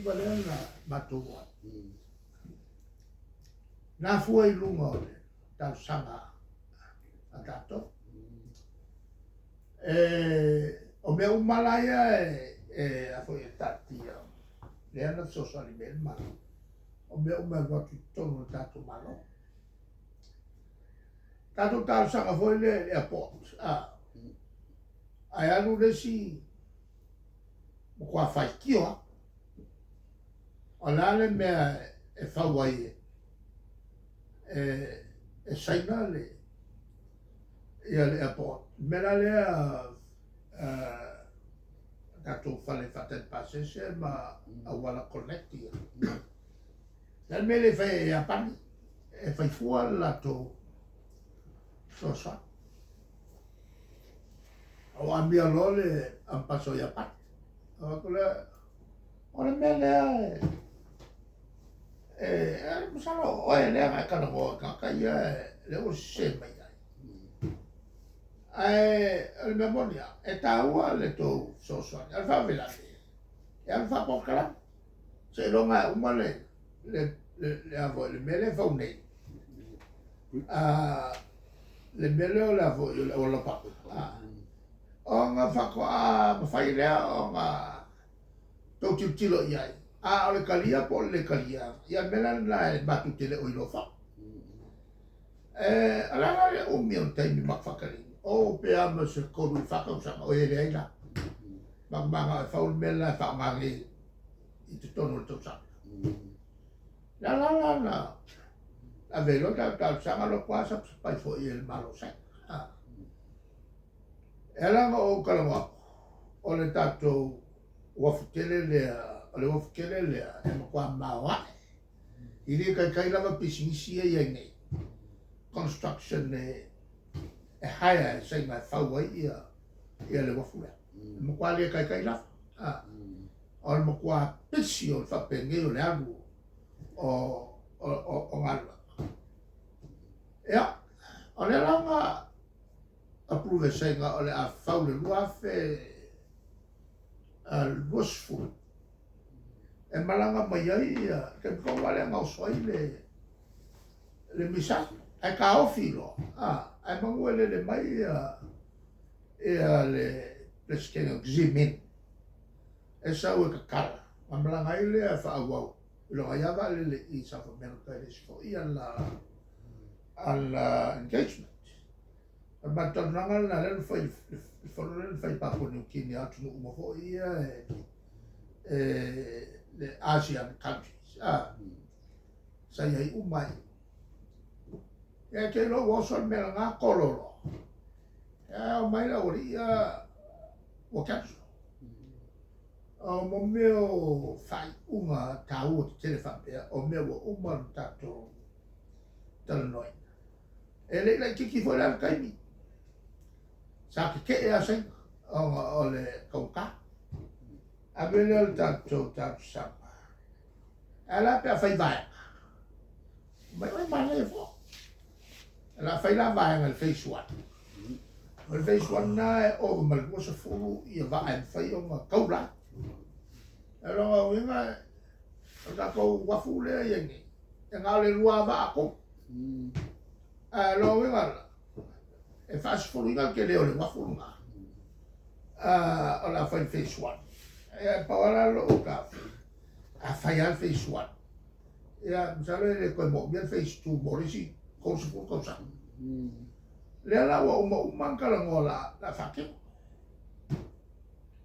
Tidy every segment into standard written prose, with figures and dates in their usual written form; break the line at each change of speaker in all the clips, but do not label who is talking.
vale na matua. Na fua I lunga o le tau sanga a tato. O mea umalaya a foi e tatia. Le ana soso ali mele malo. O mea watu tonu tato malo. Tato tau sanga foi le airport. Ai anu resi mo kua fai kioa. O lale mea e whawai e saina le ia le airport. Mera lea tato whale whaten pasese ma awala connectia. Nel me le fai e apani e fai fua lato sosa. O ambia lole am paso ia pat. O le me lea misalo o le nga kana mo ka ia le o se mai ai le memoria e taua le to sosa al fa vela e al fa pokala se longa umale le avo le mele fa unei le mele o la vo o la papo o nga fa ko ma fai le o nga to tilo ia o le kalia po le kalia ia mela na batu tele o ilo fa ala le o mi on taimi makfakari o pe ama se koru fa ka sa o ele ina manga fa un mela fa mangi I te tono to sa la a velo ta sa lo kwasa pa fo il malo sa ela o kalama o le tato o futele le o futele le e mo kwa mawa I le kai lava pisimisi e nei construction e haya sai mai fawai ia le wafula mo kwa le kai lava o mo kwa pisi o fa penge o le alu o ngala ia o le langa approve sai nga o le a faule luafe al bosfu e malanga mai ai ke ko wale nga soi le misa e ka ofilo ai manguele le mai le skeno gzimin e sa o ka kala malanga ile fa awau lo ya vale le I South America is for al engagement ma tornanga na le fai papo ni kini atu no mo fo ia the Asian countries sa ia I umai e ke lo woso me nga kololo o mai la oria o kapsu o mo meo fai unga tau te telefon o meo uma tato talanoi ele la kiki fo la kaimi sa ke e asai o le kauka a vele o tato sama ala pe fai vai mai le fo ala fai la vai ngal face one o face one na o mal ko se fulu ia vai fai o ma kaula ala o inga o ka ko wafule yengi nga le lua va ko lo inga e fast fulu inga ke le o le wafulu ala fai face one e paola lo ka a fai al face one ia misale le ko mo bien face two morisi ko se fu ko sa le ala o mo mankala ngola la fakir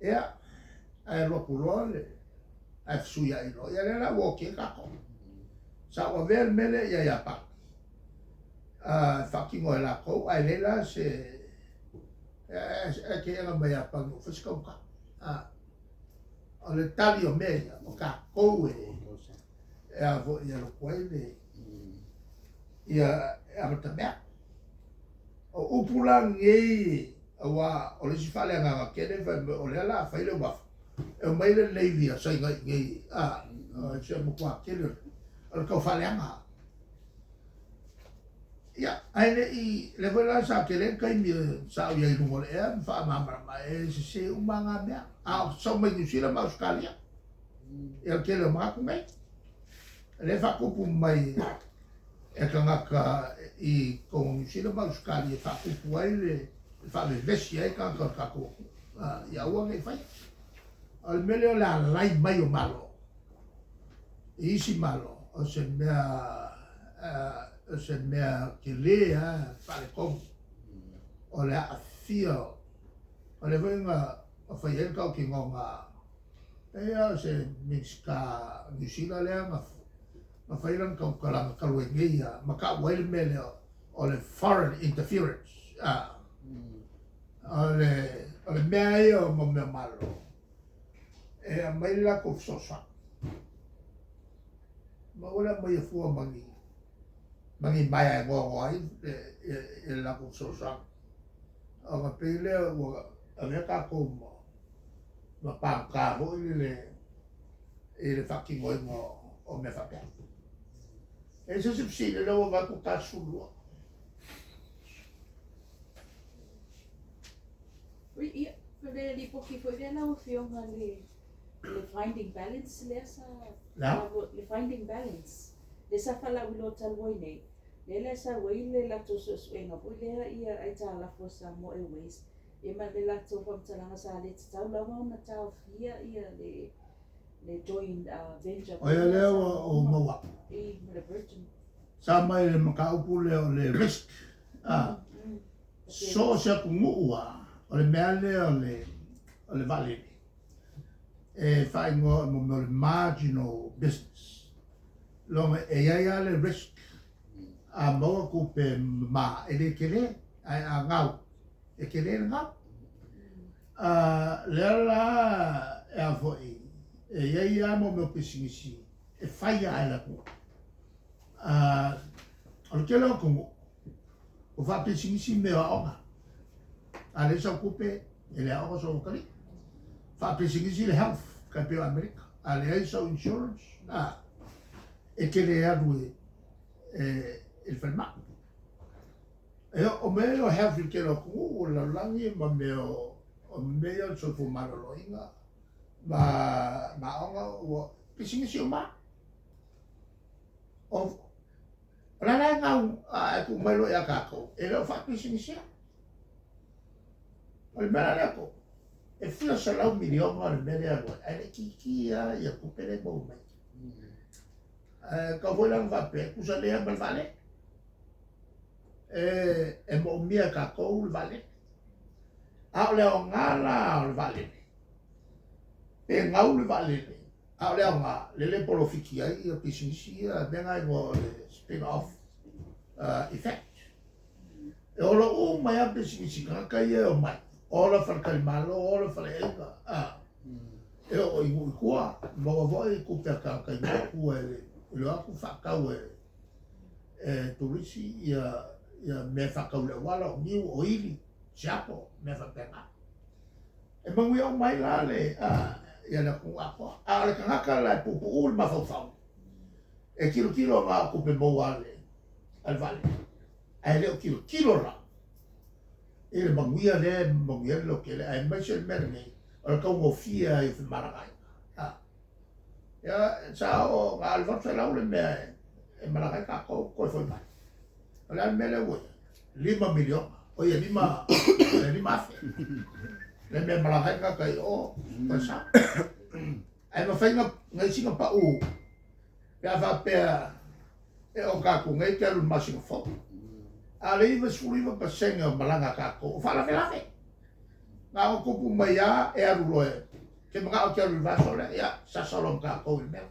ia ai lo pulole ai suya ino ia le la wo ke ka ko sa o ver mele ia pa fakir mo la ko ai le la se ke era mai pa no fiscal ka o le tali o mea o ka kou e a vo ia lo koe le ia amata mea o upulang ngei awa o le sifale anga kene o le ala fai le wafu e o mai le leivi a sai ngai ngei se mo kua kene o le kau fale anga ia aine I le wela sa kele kai mi sa o iai rungo le ea mwha amamara mai e se umanga mea a so mai New Zealand ma Australia e ke le maku mai le fa kupu mai e ka ngaka i ko sila ma skali fa kupu ai le fa le vesi ai ka ko ya ua ngai fai al mele o la lai mai o malo isi malo o se mea ke le fa le kom o le afia o le venga o fai el ka ki ngonga e se miska New Zealand le ma fai lan ka kala ka lo ngia ma ka wel mele o le foreign interference o le mea o mo me malo e a mai la ko sosa ma ora mai fu mangi mai ngo ai e la ko sosa o ma pele o a me ka ko ma pa ka ho le fucking o me fa pe e se si le lo va ku ka su
Ja, for det lige på for det laver filmer le finding balance lesa. Le finding balance. Lesa fala ulo talwine. Le sa wile la to so enga pule ia ai tala fo sa mo e ways. E ma le la to fam tala sa le tau la ma tau fia ia le joint venture.
O ia le o mo
E le virgin.
sa mai le makaupu le risk so se kumua o le mea o le vale e fai mo le marginal business longa e ia le risk a mo ku pe ma e le kele a ngau e kele ngau le la e a foi e ia mo me pisingisi e fai a la ku o ke lo ku o fa pisingisi me a ona ale sa kupe ele a so kali fa pisingisi le health ka pe America ale so insurance e ke le a due il ferma e o me lo health ke lo ku o la langi ma me o me o so fu malo lo inga ma onga o pisingisi o ma o la nga a ku me lo ya ka ko e lo fa pisingisi o le mea ko e fia sa lau miliona o le mea ko e le kiki ia ku pere mo mai ka voi lang vape ku sa lea mal vale e mo mia ka ko le vale a le o ngala o le vale e ngau le vale a le o nga le polo fiki ai ia pisisi ia benga i mo le spin off effect e o lo mai a pisisi ka ia o mai ola farkali malo ola fale ega e o i kua mo voi ku pe ka ku lo aku fa ka turisi ia me fa ka le wala ni o ili chapo me fa pena e mo o mai la le ia na ku ako le ka la pu ul ma fa e kilo ma ku pe mo wale al vale ai le kilo la ele manguia le manguia lo que ai mais ele merne o ka mo fia e maragai ya sao alva fa la le me e maragai ka ko foi mai ala me le wo 5 milion o ia 5 le me maragai ka kai o pasa ai ma fainga ngai singa pa u ya va pe e o ka ku ngai ke lu masinga fo ale iwa suriwa pasenga malanga kako fala velave na o kupu maya e aruloe ke mga o ke aru vaso le ya sa salon kako il mel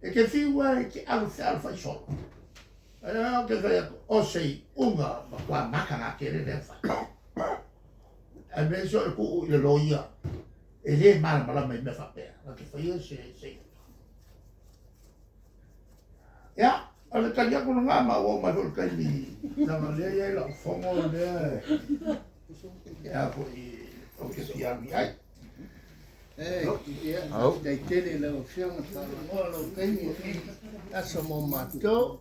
e ke fiwa e ke alfa solo e o ke vaya o sei unga ma kwa maka nga kere le fa e me so e ku le loia e le mala me fa pe la ke faya se ya ale kanya ko nga ma o ma dol kali na le ya la fongo le ya ko i o ke pia mi ai
dai tele le o fianga ta mo lo kani asa mo mato